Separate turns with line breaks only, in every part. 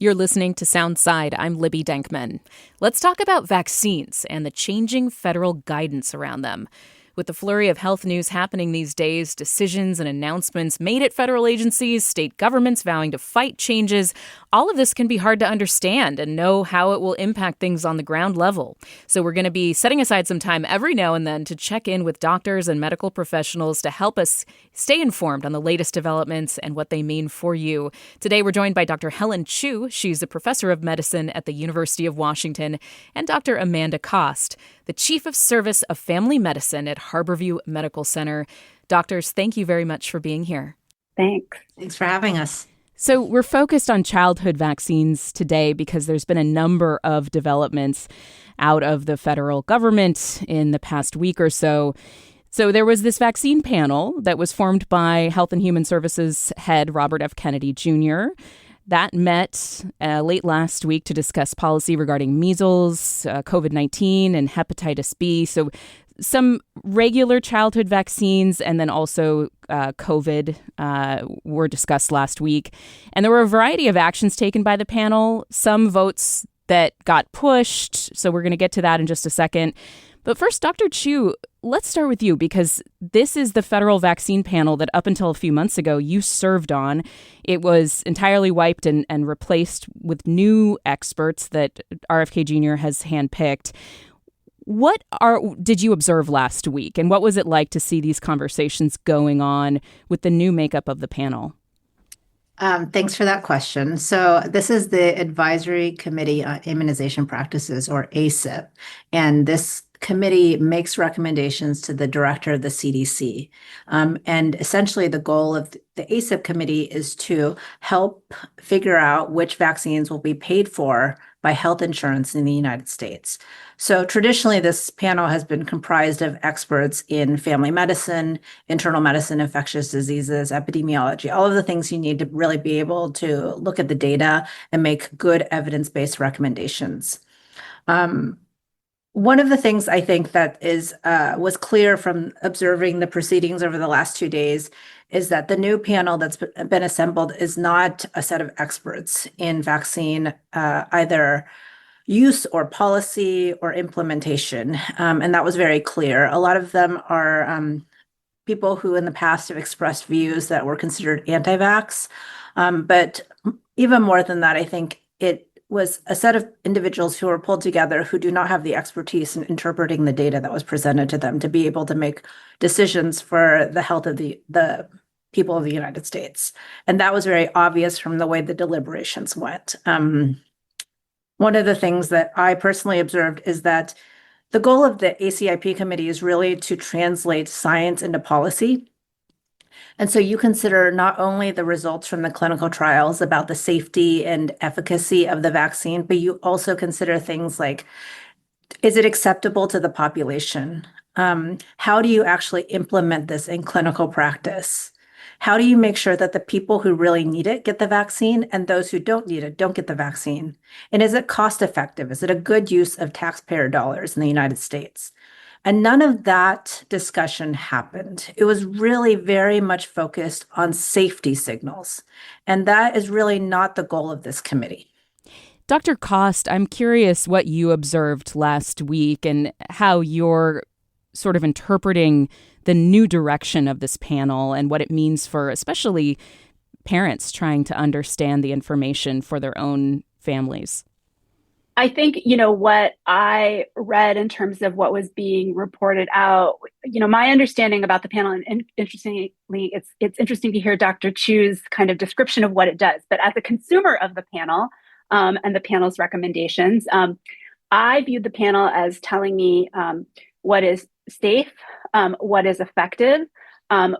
You're listening to Soundside. I'm Libby Denkman. Let's talk about vaccines and the changing federal guidance around them. With the flurry of health news happening these days, decisions and announcements made at federal agencies, state governments vowing to fight changes, all of this can be hard to understand and know how it will impact things on the ground level. So we're going to be setting aside some time every now and then to check in with doctors and medical professionals to help us stay informed on the latest developments and what they mean for you. Today, we're joined by Dr. Helen Chu. She's a professor of medicine at the University of Washington, and Dr. Amanda Cost, the Chief of Service of Family Medicine at Harborview Medical Center. Doctors, thank you very much for being here.
Thanks.
Thanks for having us.
So we're focused on childhood vaccines today because there's been a number of developments out of the federal government in the past week or so. So there was this vaccine panel that was formed by Health and Human Services head Robert F. Kennedy Jr. That met late last week to discuss policy regarding measles, COVID-19, and hepatitis B. So some regular childhood vaccines and then also COVID were discussed last week. And there were a variety of actions taken by the panel, some votes that got pushed. So we're going to get to that in just a second. But first, Dr. Chu, let's start with you because this is the federal vaccine panel that up until a few months ago you served on. It was entirely wiped and replaced with new experts that RFK Jr. has handpicked. What did you observe last week, and what was it like to see these conversations going on with the new makeup of the panel?
Thanks for that question. So this is the Advisory Committee on Immunization Practices, or ACIP, and this committee makes recommendations to the director of the CDC. And essentially the goal of the ACIP committee is to help figure out which vaccines will be paid for by health insurance in the United States. So traditionally, this panel has been comprised of experts in family medicine, internal medicine, infectious diseases, epidemiology, all of the things you need to really be able to look at the data and make good evidence-based recommendations. One of the things I think that was clear from observing the proceedings over the last 2 days is that the new panel that's been assembled is not a set of experts in vaccine, either use or policy or implementation. And that was very clear. A lot of them are people who in the past have expressed views that were considered anti-vax. But even more than that, I think it was a set of individuals who were pulled together who do not have the expertise in interpreting the data that was presented to them to be able to make decisions for the health of the people of the United States. And that was very obvious from the way the deliberations went. One of the things that I personally observed is that the goal of the ACIP committee is really to translate science into policy. And so you consider not only the results from the clinical trials about the safety and efficacy of the vaccine, but you also consider things like, is it acceptable to the population? How do you actually implement this in clinical practice? How do you make sure that the people who really need it get the vaccine and those who don't need it don't get the vaccine? And is it cost effective? Is it a good use of taxpayer dollars in the United States? And none of that discussion happened. It was really very much focused on safety signals. And that is really not the goal of this committee.
Dr. Cost, I'm curious what you observed last week and how you're sort of interpreting the new direction of this panel and what it means for especially parents trying to understand the information for their own families.
I think, what I read in terms of what was being reported out, my understanding about the panel, and interestingly, it's interesting to hear Dr. Chu's kind of description of what it does. But as a consumer of the panel and the panel's recommendations, I viewed the panel as telling me what is safe, what is effective,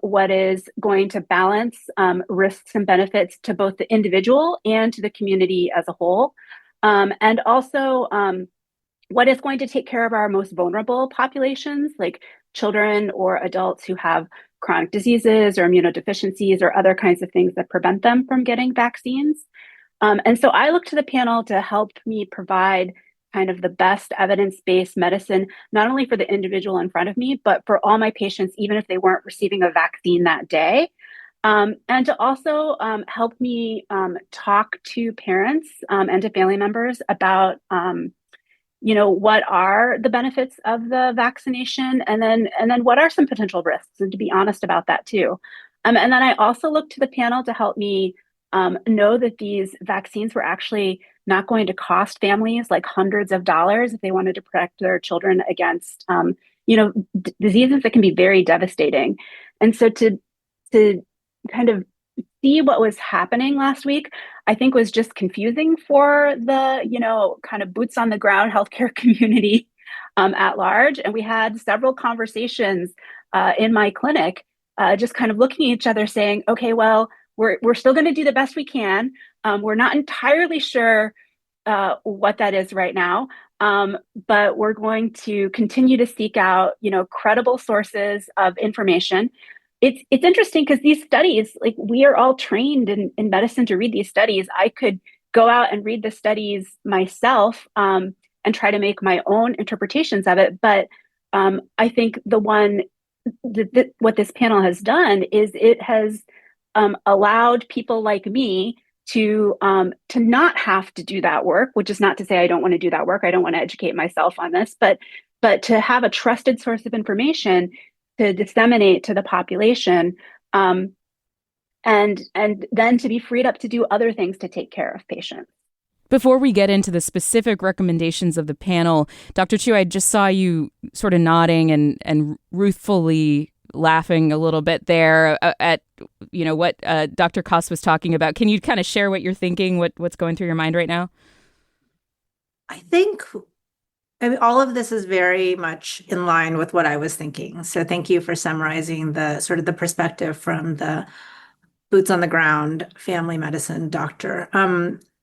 what is going to balance risks and benefits to both the individual and to the community as a whole. And also what is going to take care of our most vulnerable populations, like children or adults who have chronic diseases or immunodeficiencies or other kinds of things that prevent them from getting vaccines. And so I look to the panel to help me provide kind of the best evidence-based medicine, not only for the individual in front of me, but for all my patients, even if they weren't receiving a vaccine that day. And to also help me talk to parents and to family members about what are the benefits of the vaccination, and then what are some potential risks, and to be honest about that too. And then I also looked to the panel to help me know that these vaccines were actually not going to cost families like hundreds of dollars if they wanted to protect their children against diseases that can be very devastating. And so to kind of see what was happening last week, I think was just confusing for the, kind of boots on the ground healthcare community at large. And we had several conversations in my clinic, just kind of looking at each other saying, okay, well, we're still going to do the best we can. We're not entirely sure what that is right now. But we're going to continue to seek out, credible sources of information. It's interesting because these studies, like, we are all trained in medicine to read these studies. I could go out and read the studies myself and try to make my own interpretations of it. But I think what this panel has done is it has allowed people like me to not have to do that work, which is not to say I don't want to do that work. I don't want to educate myself on this, but to have a trusted source of information to disseminate to the population, and then to be freed up to do other things to take care of patients.
Before we get into the specific recommendations of the panel, Dr. Chu, I just saw you sort of nodding and ruthfully laughing a little bit there at what Dr. Koss was talking about. Can you kind of share what you're thinking, what's going through your mind right now?
I mean, all of this is very much in line with what I was thinking. So thank you for summarizing the sort of the perspective from the boots on the ground family medicine doctor.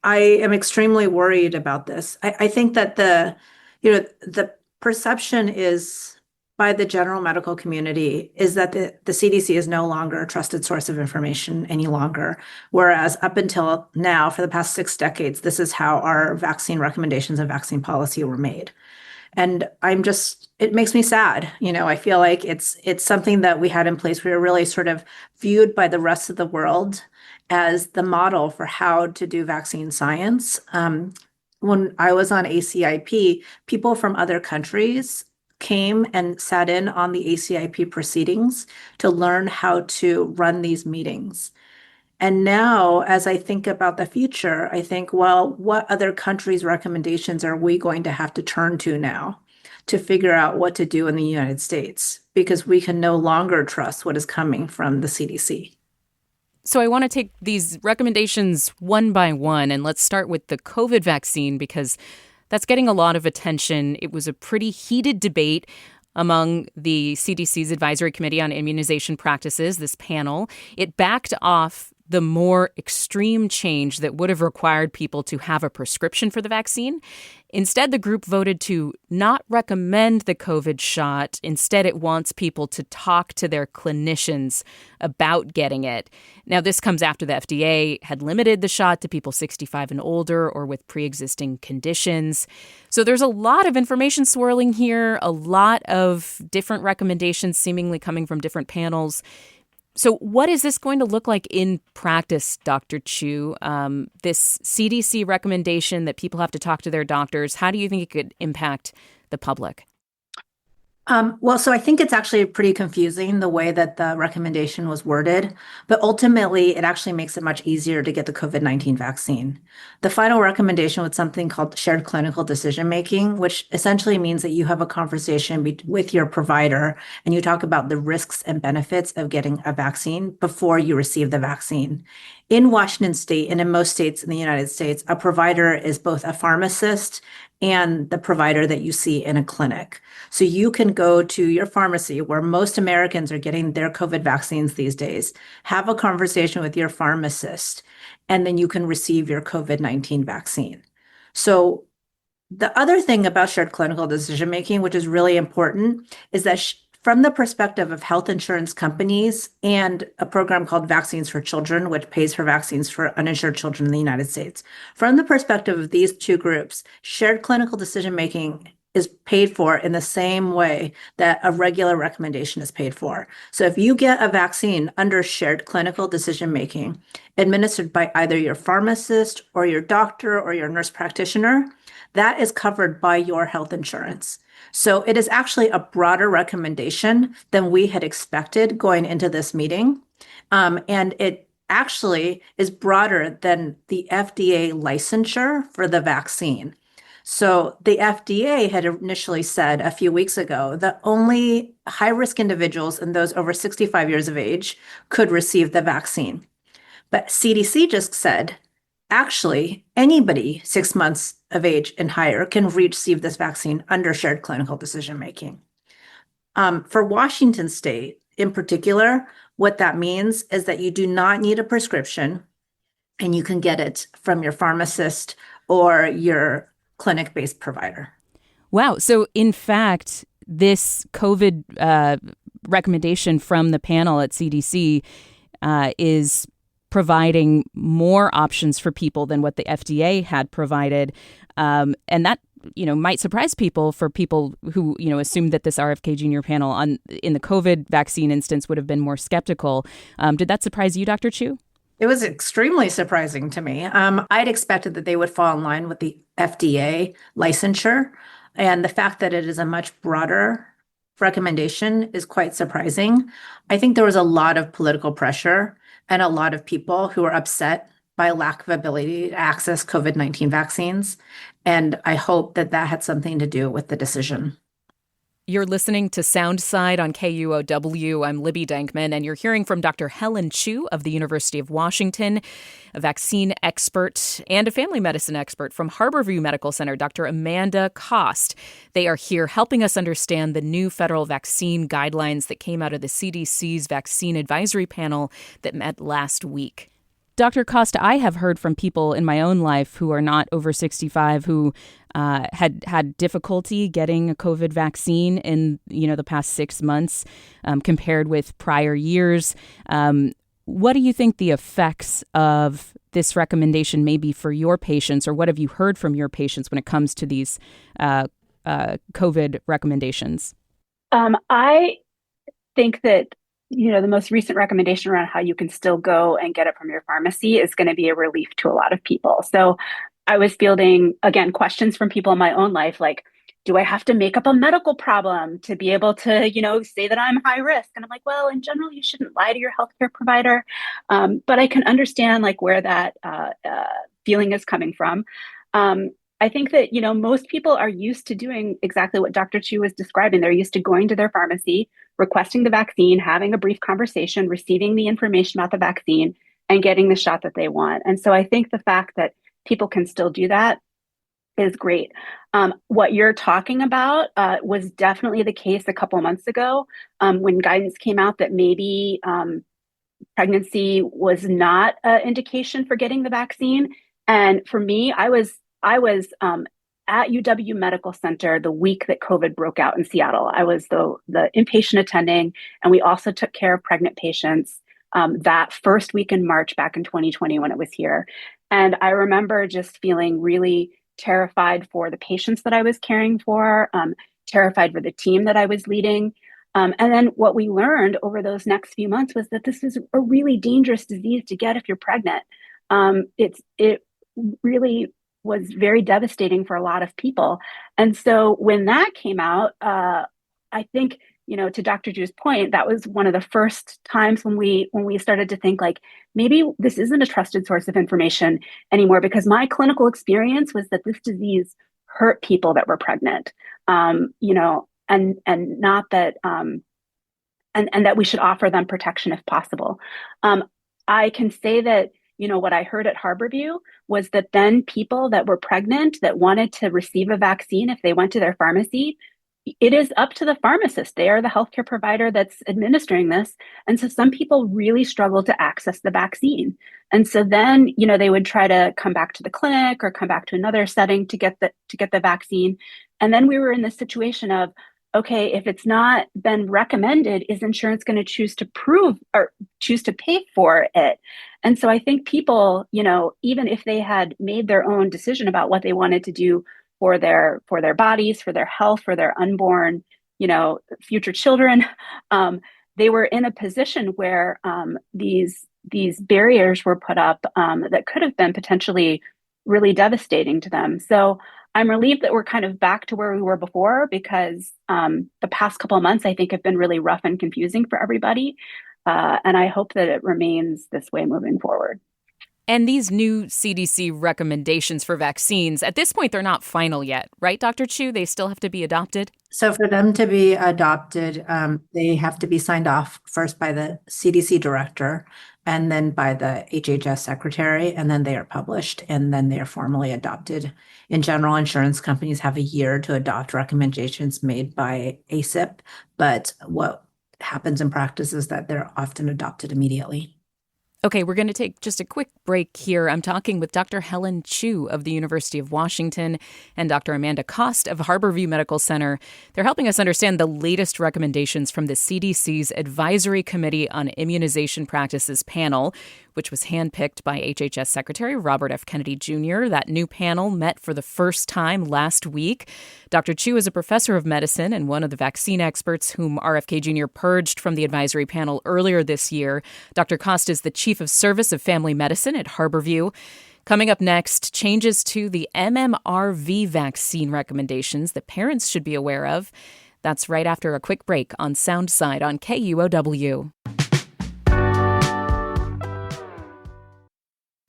I am extremely worried about this. I think that the perception is by the general medical community is that the CDC is no longer a trusted source of information any longer. Whereas up until now, for the past 6 decades, this is how our vaccine recommendations and vaccine policy were made. And it makes me sad. I feel like it's something that we had in place. We were really sort of viewed by the rest of the world as the model for how to do vaccine science. When I was on ACIP, people from other countries came and sat in on the ACIP proceedings to learn how to run these meetings. And now, as I think about the future, I think, well, what other countries' recommendations are we going to have to turn to now to figure out what to do in the United States? Because we can no longer trust what is coming from the CDC.
So I want to take these recommendations one by one, and let's start with the COVID vaccine because that's getting a lot of attention. It was a pretty heated debate among the CDC's Advisory Committee on Immunization Practices, this panel. It backed off the more extreme change that would have required people to have a prescription for the vaccine. Instead, the group voted to not recommend the COVID shot. Instead, it wants people to talk to their clinicians about getting it. Now, this comes after the FDA had limited the shot to people 65 and older or with pre-existing conditions. So there's a lot of information swirling here, a lot of different recommendations seemingly coming from different panels. So what is this going to look like in practice, Dr. Chu? This CDC recommendation that people have to talk to their doctors, how do you think it could impact the public?
So I think it's actually pretty confusing the way that the recommendation was worded, but ultimately it actually makes it much easier to get the COVID-19 vaccine. The final recommendation was something called shared clinical decision-making, which essentially means that you have a conversation with your provider and you talk about the risks and benefits of getting a vaccine before you receive the vaccine. In Washington State and in most states in the United States, a provider is both a pharmacist and the provider that you see in a clinic. So you can go to your pharmacy where most Americans are getting their COVID vaccines these days, have a conversation with your pharmacist, and then you can receive your COVID-19 vaccine. So the other thing about shared clinical decision-making, which is really important, is that from the perspective of health insurance companies and a program called Vaccines for Children, which pays for vaccines for uninsured children in the United States, from the perspective of these two groups, shared clinical decision-making is paid for in the same way that a regular recommendation is paid for. So if you get a vaccine under shared clinical decision making, administered by either your pharmacist or your doctor or your nurse practitioner, that is covered by your health insurance. So it is actually a broader recommendation than we had expected going into this meeting. And it actually is broader than the FDA licensure for the vaccine. So the FDA had initially said a few weeks ago that only high-risk individuals and those over 65 years of age could receive the vaccine. But CDC just said, actually, anybody 6 months of age and higher can receive this vaccine under shared clinical decision-making. For Washington State in particular, what that means is that you do not need a prescription and you can get it from your pharmacist or your clinic-based provider.
Wow. So in fact, this COVID recommendation from the panel at CDC is providing more options for people than what the FDA had provided. And that, might surprise people, for people who, assumed that this RFK Jr. panel in the COVID vaccine instance would have been more skeptical. Did that surprise you, Dr. Chu?
It was extremely surprising to me. I'd expected that they would fall in line with the FDA licensure, and the fact that it is a much broader recommendation is quite surprising. I think there was a lot of political pressure and a lot of people who were upset by lack of ability to access COVID-19 vaccines, and I hope that that had something to do with the decision.
You're listening to Soundside on KUOW. I'm Libby Dankman, and you're hearing from Dr. Helen Chu of the University of Washington, a vaccine expert and a family medicine expert from Harborview Medical Center, Dr. Amanda Cost. They are here helping us understand the new federal vaccine guidelines that came out of the CDC's vaccine advisory panel that met last week. Dr. Costa, I have heard from people in my own life who are not over 65 who had difficulty getting a COVID vaccine in the past 6 months compared with prior years. What do you think the effects of this recommendation may be for your patients, or what have you heard from your patients when it comes to these COVID recommendations?
I think that the most recent recommendation around how you can still go and get it from your pharmacy is going to be a relief to a lot of people. So I was fielding, again, questions from people in my own life, like, do I have to make up a medical problem to be able to, say that I'm high risk? And I'm like, well, in general, you shouldn't lie to your healthcare provider. But I can understand where that feeling is coming from. I think that, most people are used to doing exactly what Dr. Chu was describing. They're used to going to their pharmacy, requesting the vaccine, having a brief conversation, receiving the information about the vaccine, and getting the shot that they want. And so I think the fact that people can still do that is great. What you're talking about was definitely the case a couple of months ago when guidance came out that maybe pregnancy was not an indication for getting the vaccine. And for me, I was at UW Medical Center the week that COVID broke out in Seattle. I was the inpatient attending, and we also took care of pregnant patients that first week in March back in 2020 when it was here. And I remember just feeling really terrified for the patients that I was caring for, terrified for the team that I was leading. And then what we learned over those next few months was that this is a really dangerous disease to get if you're pregnant. It really was very devastating for a lot of people. And so when that came out, I think, to Dr. Chu's point, that was one of the first times when we started to think maybe this isn't a trusted source of information anymore, because my clinical experience was that this disease hurt people that were pregnant, and not that, and that we should offer them protection if possible. I can say that, what I heard at Harborview was that then people that were pregnant that wanted to receive a vaccine, if they went to their pharmacy, it is up to the pharmacist. They are the healthcare provider that's administering this. And so some people really struggle to access the vaccine. And so then, they would try to come back to the clinic or come back to another setting to get the vaccine. And then we were in this situation of, okay, if it's not been recommended, is insurance going to choose to pay for it? And so I think people, even if they had made their own decision about what they wanted to do for their bodies, for their health, for their unborn, future children. They were in a position where these barriers were put up that could have been potentially really devastating to them. So I'm relieved that we're kind of back to where we were before, because the past couple of months, I think, have been really rough and confusing for everybody. And I hope that it remains this way moving forward.
And these new CDC recommendations for vaccines, at this point, they're not final yet, right, Dr. Chu? They still have to be adopted?
So for them to be adopted, they have to be signed off first by the CDC director and then by the HHS secretary, and then they are published and then they are formally adopted. In general, insurance companies have a year to adopt recommendations made by ACIP, but what happens in practice is that they're often adopted immediately.
Okay, we're going to take just a quick break here. I'm talking with Dr. Helen Chu of the University of Washington and Dr. Amanda Cost of Harborview Medical Center. They're helping us understand the latest recommendations from the CDC's Advisory Committee on Immunization Practices panel, which was handpicked by HHS Secretary Robert F. Kennedy Jr. That new panel met for the first time last week. Dr. Chu is a professor of medicine and one of the vaccine experts whom RFK Jr. purged from the advisory panel earlier this year. Dr. Cost is the Chief of Service of Family Medicine at Harborview. Coming up next, changes to the MMRV vaccine recommendations that parents should be aware of. That's right after a quick break on Soundside on KUOW.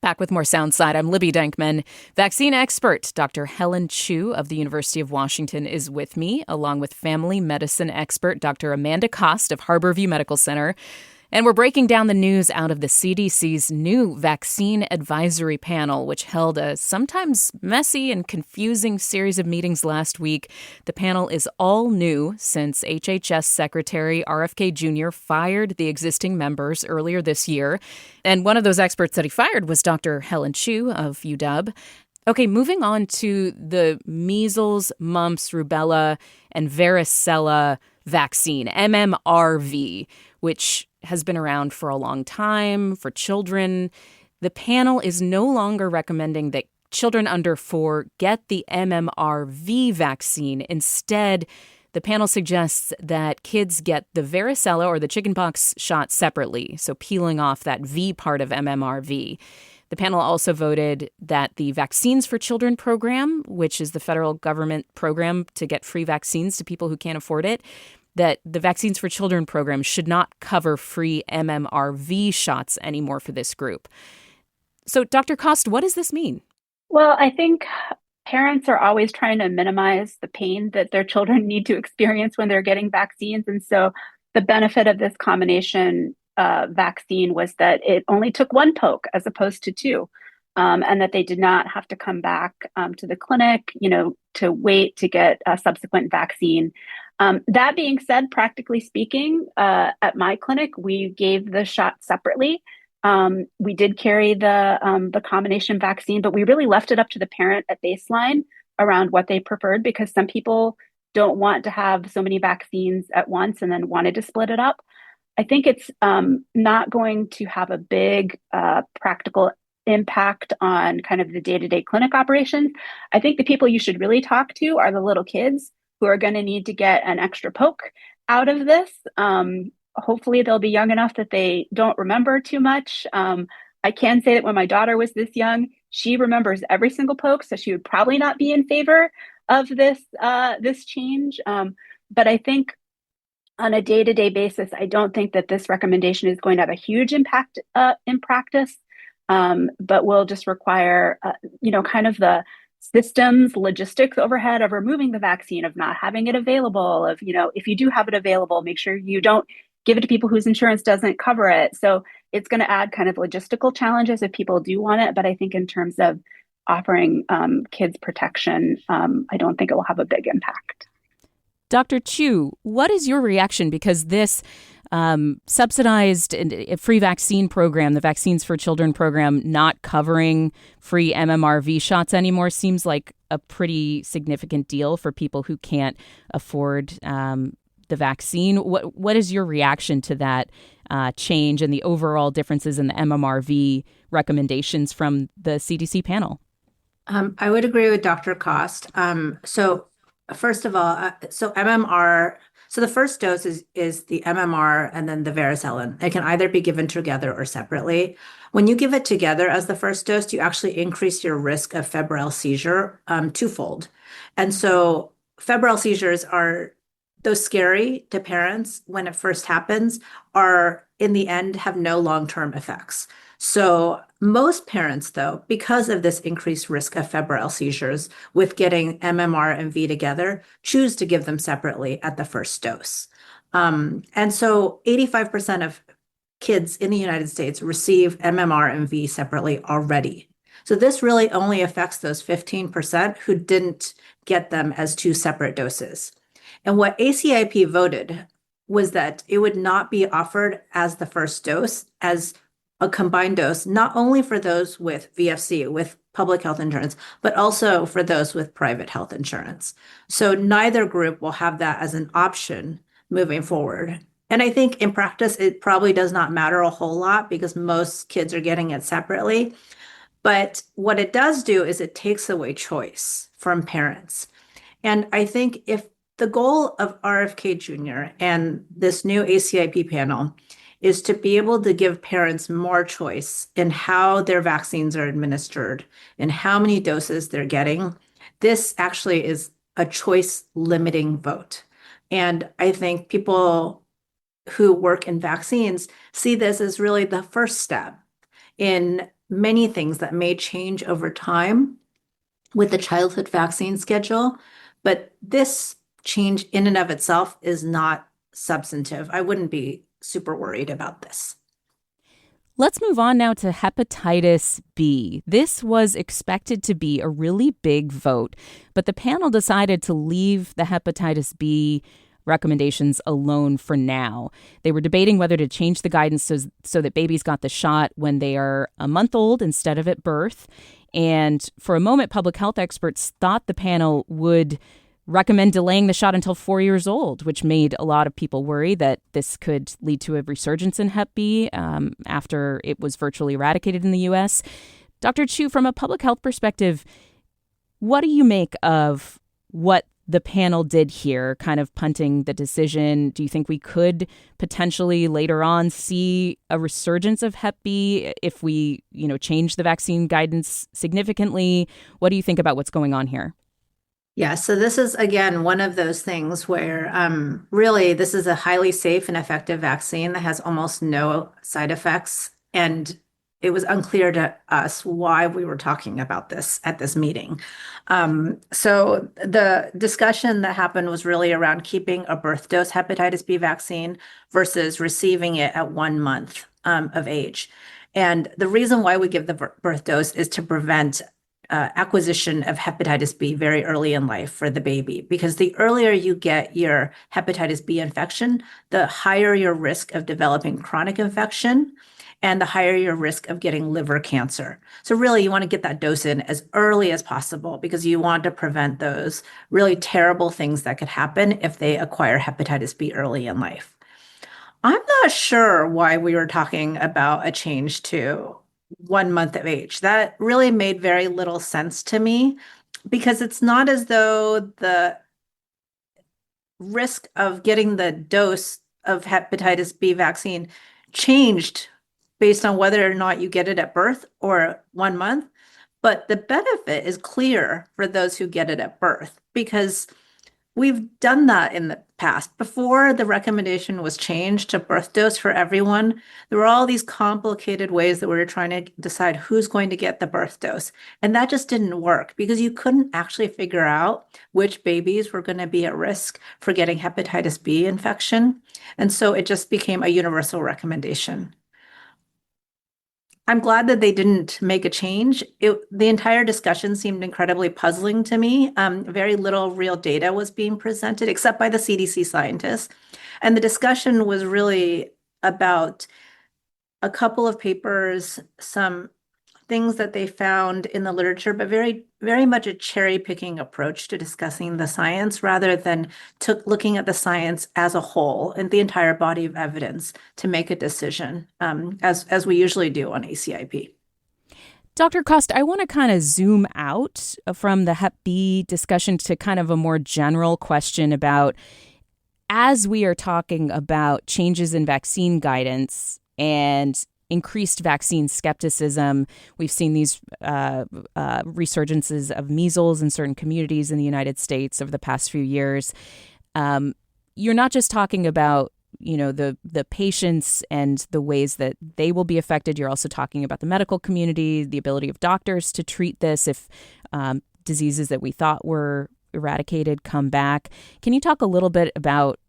Back with more Soundside, I'm Libby Denkman. Vaccine expert Dr. Helen Chu of the University of Washington is with me, along with family medicine expert Dr. Amanda Cost of Harborview Medical Center. And we're breaking down the news out of the CDC's new vaccine advisory panel, which held a sometimes messy and confusing series of meetings last week. The panel is all new since HHS Secretary RFK Jr. fired the existing members earlier this year. And one of those experts that he fired was Dr. Helen Chu of UW. Okay, moving on to the measles, mumps, rubella, and varicella vaccine, MMRV, which has been around for a long time for children. The panel is no longer recommending that children under 4 get the MMRV vaccine. Instead, the panel suggests that kids get the varicella or the chickenpox shot separately, so peeling off that V part of MMRV. The panel also voted that the Vaccines for Children program, which is the federal government program to get free vaccines to people who can't afford it, that the Vaccines for Children program should not cover free MMRV shots anymore for this group. So, Dr. Cost, what does this mean?
Well, I think parents are always trying to minimize the pain that their children need to experience when they're getting vaccines. And so the benefit of this combination vaccine was that it only took 1 poke as opposed to 2, and that they did not have to come back to the clinic, to wait to get a subsequent vaccine. That being said, practically speaking, at my clinic, we gave the shot separately. We did carry the combination vaccine, but we really left it up to the parent at baseline around what they preferred, because some people don't want to have so many vaccines at once and then wanted to split it up. I think it's not going to have a big practical impact on kind of the day-to-day clinic operations. I think the people you should really talk to are the little kids who are going to need to get an extra poke out of this. Hopefully they'll be young enough that they don't remember too much. I can say that when my daughter was this young, she remembers every single poke, so she would probably not be in favor of this change. But I think on a day-to-day basis, I don't think that this recommendation is going to have a huge impact in practice, but will just require, kind of the systems, logistics overhead of removing the vaccine, of not having it available, of, if you do have it available, make sure you don't give it to people whose insurance doesn't cover it. So it's going to add kind of logistical challenges if people do want it. But I think in terms of offering kids protection, I don't think it will have a big impact.
Dr. Chu, what is your reaction? Because this subsidized free vaccine program, the Vaccines for Children program, not covering free MMRV shots anymore seems like a pretty significant deal for people who can't afford the vaccine. What is your reaction to that change and the overall differences in the MMRV recommendations from the CDC panel?
I would agree with Dr. Cost. So first of all, so MMR, so the first dose is the MMR and then the varicella. It can either be given together or separately. When you give it together as the first dose, you actually increase your risk of febrile seizure twofold. And so febrile seizures are those scary to parents when it first happens, are in the end have no long-term effects. So most parents, though, because of this increased risk of febrile seizures with getting MMR and V together, choose to give them separately at the first dose. And so 85% of kids in the United States receive MMR and V separately already. So this really only affects those 15% who didn't get them as two separate doses. And what ACIP voted was that it would not be offered as the first dose, as a combined dose, not only for those with VFC, with public health insurance, but also for those with private health insurance. So neither group will have that as an option moving forward. And I think in practice, it probably does not matter a whole lot because most kids are getting it separately. But what it does do is it takes away choice from parents. And I think if the goal of RFK Jr. and this new ACIP panel is to be able to give parents more choice in how their vaccines are administered and how many doses they're getting, this actually is a choice limiting vote. And I think people who work in vaccines see this as really the first step in many things that may change over time with the childhood vaccine schedule. But this change in and of itself is not substantive. I wouldn't be super worried about this.
Let's move on now to hepatitis B. This was expected to be a really big vote, but the panel decided to leave the hepatitis B recommendations alone for now. They were debating whether to change the guidance so that babies got the shot when they are a month old instead of at birth. And for a moment, public health experts thought the panel would recommend delaying the shot until 4 years old, which made a lot of people worry that this could lead to a resurgence in Hep B after it was virtually eradicated in the U.S. Dr. Chu, from a public health perspective, what do you make of what the panel did here, kind of punting the decision? Do you think we could potentially later on see a resurgence of Hep B if we, change the vaccine guidance significantly? What do you think about what's going on here?
Yeah, so this is, again, one of those things where really this is a highly safe and effective vaccine that has almost no side effects. And it was unclear to us why we were talking about this at this meeting. So the discussion that happened was really around keeping a birth dose hepatitis B vaccine versus receiving it at 1 month of age. And the reason why we give the birth dose is to prevent acquisition of hepatitis B very early in life for the baby, because the earlier you get your hepatitis B infection, the higher your risk of developing chronic infection and the higher your risk of getting liver cancer. So really you want to get that dose in as early as possible because you want to prevent those really terrible things that could happen if they acquire hepatitis B early in life. I'm not sure why we were talking about a change to 1 month of age. That really made very little sense to me because it's not as though the risk of getting the dose of hepatitis B vaccine changed based on whether or not you get it at birth or 1 month. But the benefit is clear for those who get it at birth because we've done that in the past. Before the recommendation was changed to birth dose for everyone, there were all these complicated ways that we were trying to decide who's going to get the birth dose. And that just didn't work because you couldn't actually figure out which babies were going to be at risk for getting hepatitis B infection. And so it just became a universal recommendation. I'm glad that they didn't make a change. The entire discussion seemed incredibly puzzling to me. Very little real data was being presented, except by the CDC scientists. And the discussion was really about a couple of papers, some things that they found in the literature, but very, very much a cherry-picking approach to discussing the science rather than looking at the science as a whole and the entire body of evidence to make a decision, as we usually do on ACIP.
Dr. Cost, I want to kind of zoom out from the Hep B discussion to kind of a more general question about, as we are talking about changes in vaccine guidance and increased vaccine skepticism, we've seen these resurgences of measles in certain communities in the United States over the past few years. You're not just talking about the patients and the ways that they will be affected. You're also talking about the medical community, the ability of doctors to treat this if diseases that we thought were eradicated come back. Can you talk a little bit about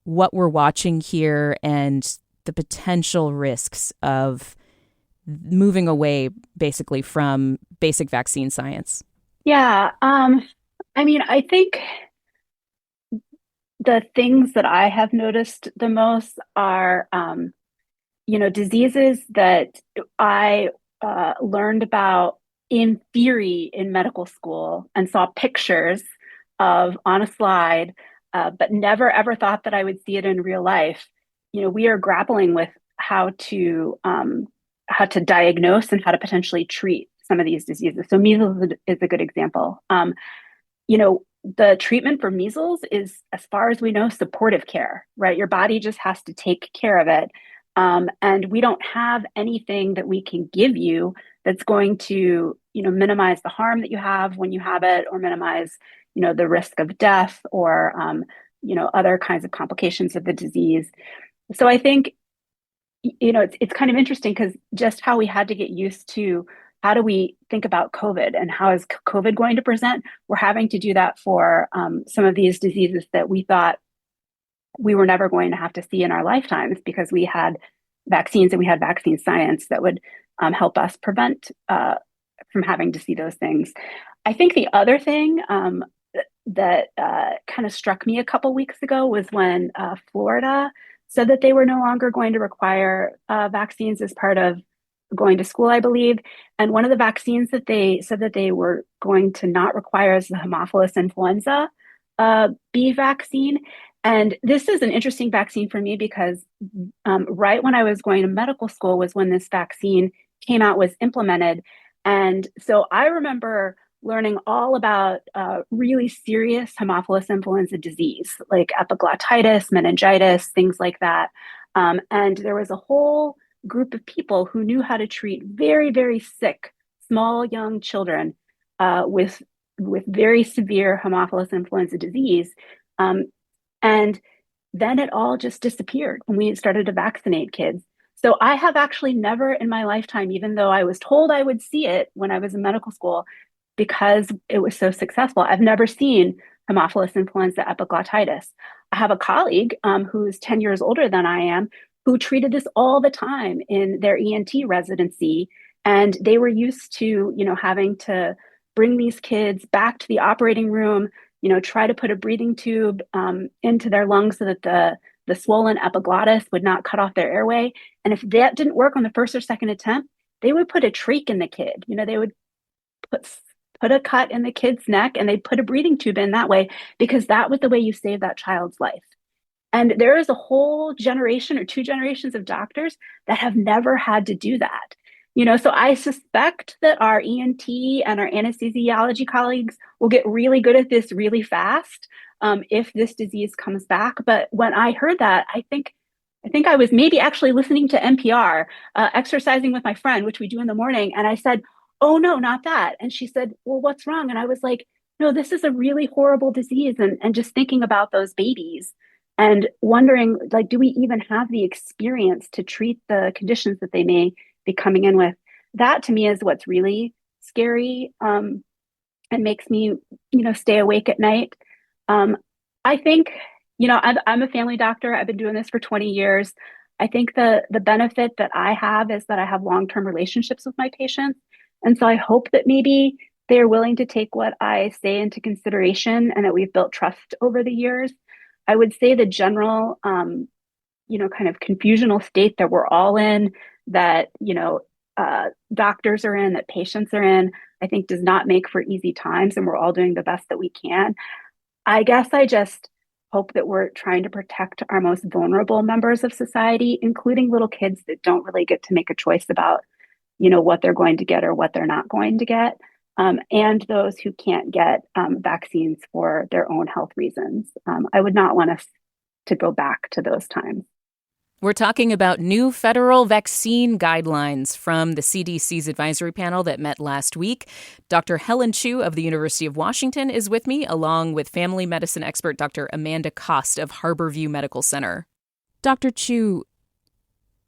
what we're watching here and the potential risks of moving away basically from basic vaccine science?
Yeah. I think the things that I have noticed the most are, diseases that I learned about in theory in medical school and saw pictures of on a slide, but never ever thought that I would see it in real life. We are grappling with how to diagnose and how to potentially treat some of these diseases. So measles is a good example. The treatment for measles is, as far as we know, supportive care, right? Your body just has to take care of it. And we don't have anything that we can give you that's going to, minimize the harm that you have when you have it, or minimize, the risk of death, or, other kinds of complications of the disease. So I think, it's kind of interesting because just how we had to get used to how do we think about COVID and how is COVID going to present? We're having to do that for some of these diseases that we thought we were never going to have to see in our lifetimes, because we had vaccines and we had vaccine science that would help us prevent from having to see those things. I think the other thing that kind of struck me a couple weeks ago was when Florida said that they were no longer going to require vaccines as part of going to school, I believe. And one of the vaccines that they said that they were going to not require is the Haemophilus influenza B vaccine. And this is an interesting vaccine for me because right when I was going to medical school was when this vaccine came out, was implemented. And so I remember learning all about really serious Haemophilus influenza disease, like epiglottitis, meningitis, things like that. And there was a whole group of people who knew how to treat very, very sick, small, young children with very severe Haemophilus influenza disease. And then it all just disappeared when we started to vaccinate kids. So I have actually never in my lifetime, even though I was told I would see it when I was in medical school, because it was so successful, I've never seen Haemophilus influenza epiglottitis. I have a colleague who's 10 years older than I am, who treated this all the time in their ENT residency. And they were used to, having to bring these kids back to the operating room, try to put a breathing tube into their lungs so that the swollen epiglottis would not cut off their airway. And if that didn't work on the first or second attempt, they would put a trach in the kid. They would put a cut in the kid's neck and they'd put a breathing tube in that way, because that was the way you save that child's life. And there is a whole generation or two generations of doctors that have never had to do that. So I suspect that our ENT and our anesthesiology colleagues will get really good at this really fast if this disease comes back. But when I heard that, I think I was maybe actually listening to NPR, exercising with my friend, which we do in the morning. And I said, "Oh, no, not that." And she said, "Well, what's wrong?" And I was like, "No, this is a really horrible disease." And just thinking about those babies and wondering, like, do we even have the experience to treat the conditions that they may be coming in with? That to me is what's really scary and makes me, stay awake at night. I think, I'm a family doctor. I've been doing this for 20 years. I think the benefit that I have is that I have long-term relationships with my patients. And so I hope that maybe they're willing to take what I say into consideration and that we've built trust over the years. I would say the general, kind of confusional state that we're all in, that, doctors are in, that patients are in, I think does not make for easy times, and we're all doing the best that we can. I guess I just hope that we're trying to protect our most vulnerable members of society, including little kids that don't really get to make a choice about what they're going to get or what they're not going to get, and those who can't get vaccines for their own health reasons. I would not want us to go back to those times.
We're talking about new federal vaccine guidelines from the CDC's advisory panel that met last week. Dr. Helen Chu of the University of Washington is with me, along with family medicine expert Dr. Amanda Kost of Harborview Medical Center. Dr. Chu,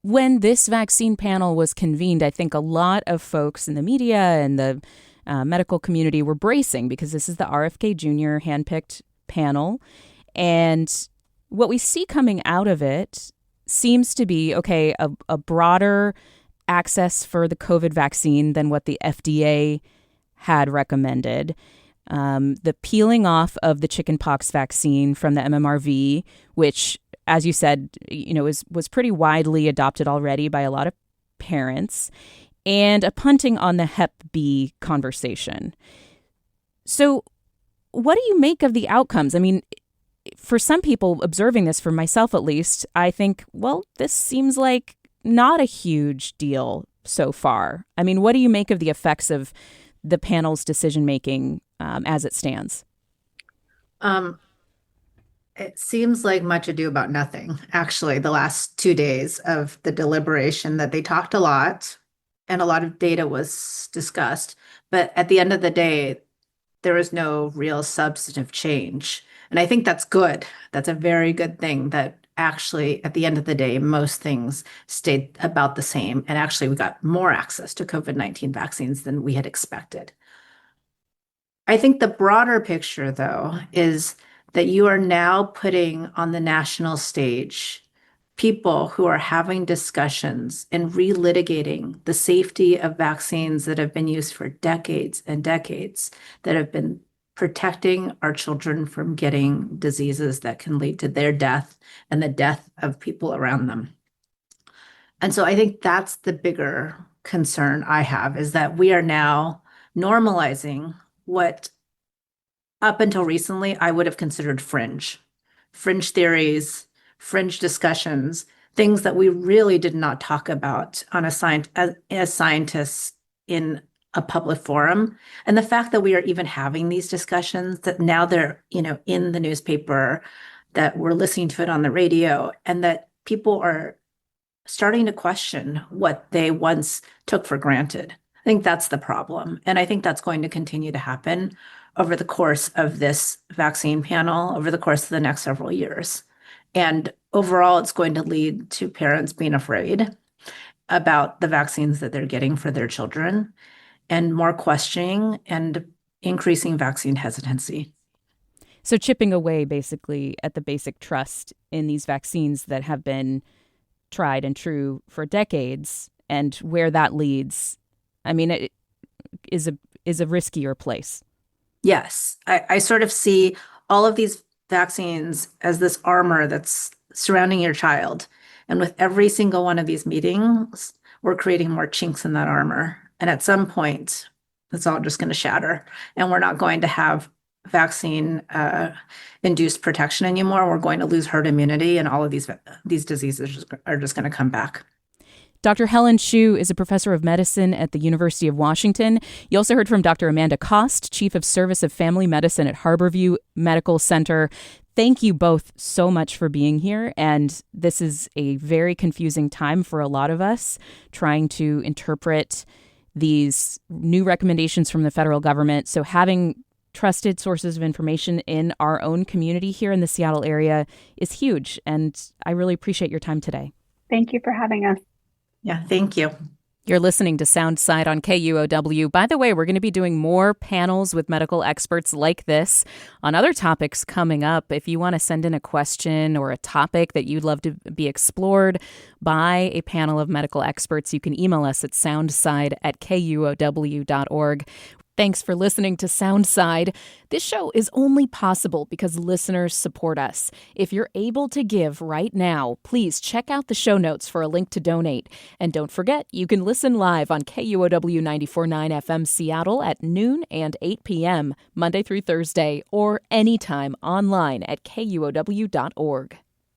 when this vaccine panel was convened, I think a lot of folks in the media and the medical community were bracing because this is the RFK Jr. handpicked panel. And what we see coming out of it seems to be, a broader access for the COVID vaccine than what the FDA had recommended. The peeling off of the chickenpox vaccine from the MMRV, which, as you said, was pretty widely adopted already by a lot of parents, and a punting on the Hep B conversation. So what do you make of the outcomes? I mean, for some people observing this, for myself at least, I think, well, this seems like not a huge deal so far. I mean, what do you make of the effects of the panel's decision-making as it stands?
It seems like much ado about nothing, actually, the last 2 days of the deliberation, that they talked a lot and a lot of data was discussed. But at the end of the day, there was no real substantive change. And I think that's good. That's a very good thing, that actually, at the end of the day, most things stayed about the same. And actually, we got more access to COVID-19 vaccines than we had expected. I think the broader picture, though, is that you are now putting on the national stage people who are having discussions and relitigating the safety of vaccines that have been used for decades and decades, that have been protecting our children from getting diseases that can lead to their death and the death of people around them. And so I think that's the bigger concern I have, is that we are now normalizing what up until recently I would have considered fringe theories, fringe discussions, things that we really did not talk about on as scientists in a public forum. And the fact that we are even having these discussions, that now they're, in the newspaper, that we're listening to it on the radio, and that people are starting to question what they once took for granted. I think that's the problem. And I think that's going to continue to happen over the course of this vaccine panel, over the course of the next several years. And overall, it's going to lead to parents being afraid about the vaccines that they're getting for their children, and more questioning and increasing vaccine hesitancy.
So chipping away basically at the basic trust in these vaccines that have been tried and true for decades, and where that leads, I mean, it is a riskier place.
Yes, I sort of see all of these vaccines as this armor that's surrounding your child. And with every single one of these meetings, we're creating more chinks in that armor. And at some point, it's all just going to shatter. And we're not going to have vaccine induced protection anymore. We're going to lose herd immunity, and all of these diseases are just going to come back.
Dr. Helen Chu is a professor of medicine at the University of Washington. You also heard from Dr. Amanda Kost, Chief of Service of Family Medicine at Harborview Medical Center. Thank you both so much for being here. And this is a very confusing time for a lot of us, trying to interpret these new recommendations from the federal government. So having trusted sources of information in our own community here in the Seattle area is huge. And I really appreciate your time today.
Thank you for having us.
Yeah, thank you.
You're listening to Soundside on KUOW. By the way, we're going to be doing more panels with medical experts like this on other topics coming up. If you want to send in a question or a topic that you'd love to be explored by a panel of medical experts, you can email us at soundside@kuow.org. Thanks for listening to Soundside. This show is only possible because listeners support us. If you're able to give right now, please check out the show notes for a link to donate. And don't forget, you can listen live on KUOW 94.9 FM Seattle at noon and 8 p.m., Monday through Thursday, or anytime online at kuow.org.